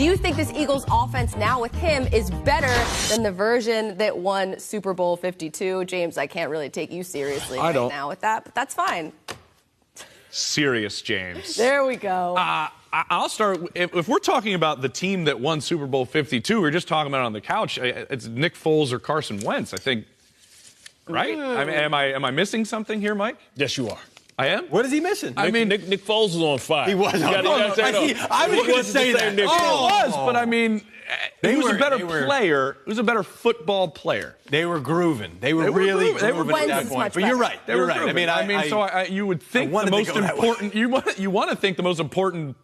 Do you think this Eagles offense now with him is better than the version that won Super Bowl 52? James, I can't really take you seriously now with that, but that's fine. Serious, James. There we go. I'll start. If we're talking about the team that won Super Bowl 52, we're just talking about it on the couch. It's Nick Foles or Carson Wentz, I think. Right? I mean, am I missing something here, Mike? Yes, you are. I am? What is he missing? I mean, Nick Foles was on fire. He was on fire. I was going to say that. He was, but I mean, he was a better player. He was a better football player. They were grooving. They were really grooving at that point. But you're right. You're right. I mean, so you would think the most important. You want to think the most important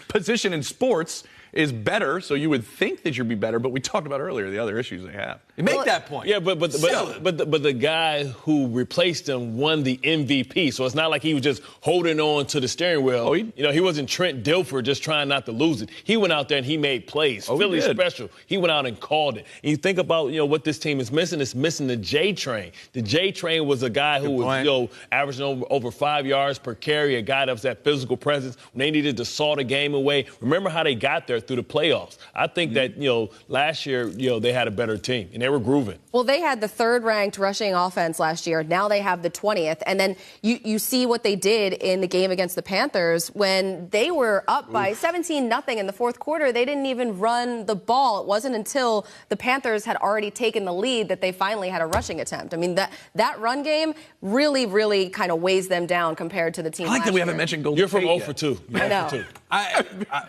position in sports is better, so you would think that you'd be better. But we talked about earlier the other issues they have. You make that point. Yeah, but the guy who replaced him won the MVP, so it's not like he was just holding on to the steering wheel. He wasn't Trent Dilfer just trying not to lose it. He went out there and he made plays. Philly special. He went out and called it. And you think about what this team is missing. It's missing the J Train. The J Train was a guy who was averaging over 5 yards per carry, a guy that was that physical presence when they needed to saw the game away. Remember how they got there through the playoffs. I think that last year they had a better team and they were grooving. Well, they had the third-ranked rushing offense last year. Now they have the 20th. And then you see what they did in the game against the Panthers when they were up by 17-0 in the fourth quarter. They didn't even run the ball. It wasn't until the Panthers had already taken the lead that they finally had a rushing attempt. I mean, that run game really, really kind of weighs them down compared to the team. I like that we haven't mentioned Golden Tate. You're from 0 for 2. I know.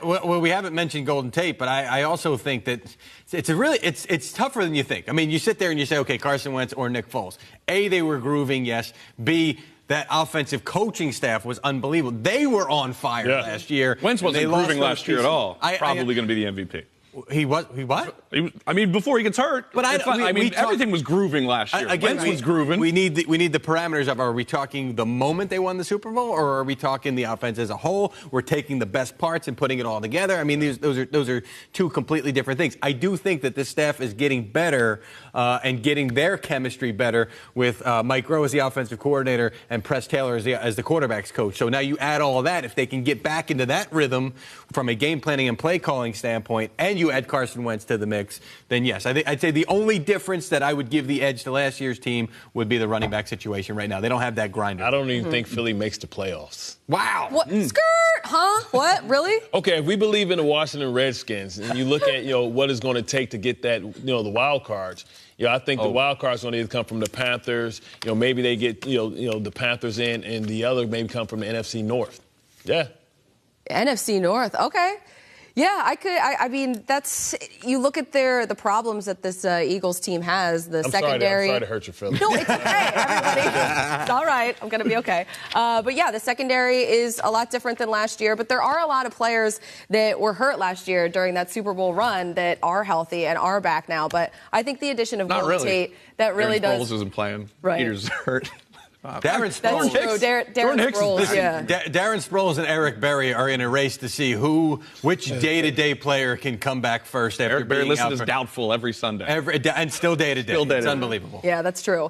Well, we haven't mentioned Golden Tate, but I also think that it's tougher than you think. I mean, you sit there and you say, okay, Carson Wentz or Nick Foles. A, they were grooving, yes. B, that offensive coaching staff was unbelievable. They were on fire last year. Wentz wasn't grooving last year at all. Probably going to be the MVP. He what? I mean, before he gets hurt. But everything was grooving last year. Wentz was grooving. We need the parameters of, are we talking the moment they won the Super Bowl, or are we talking the offense as a whole? We're taking the best parts and putting it all together. I mean, those are two completely different things. I do think that this staff is getting better and getting their chemistry better with Mike Rowe as the offensive coordinator and Press Taylor as the quarterback's coach. So now you add all of that. If they can get back into that rhythm from a game planning and play calling standpoint, and you add Carson Wentz to the mix, then yes. I'd say the only difference that I would give the edge to last year's team would be the running back situation right now. They don't have that grinder. I don't even think Philly makes the playoffs. Wow. What? Skirt? Huh? What? Really? Okay, if we believe in the Washington Redskins, and you look at what it's going to take to get that the wild cards. I think the wild cards going to either come from the Panthers. Maybe they get the Panthers in, and the other maybe come from the NFC North. Yeah. NFC North. Okay. Yeah, I could. I mean, you look at the problems that this Eagles team has. The secondary. I'm sorry to hurt your feelings. No, it's okay, everybody. It's all right. I'm going to be okay. But yeah, the secondary is a lot different than last year. But there are a lot of players that were hurt last year during that Super Bowl run that are healthy and are back now. But I think the addition of Golden Tate that really does. Foles isn't playing. Right. Peter's hurt. Darren Sproles. Darren Sproles, Darren Sproles and Eric Berry are in a race to see which day-to-day player can come back first after Eric Berry being listed out as doubtful every Sunday. And still day-to-day. It's unbelievable. Yeah, that's true.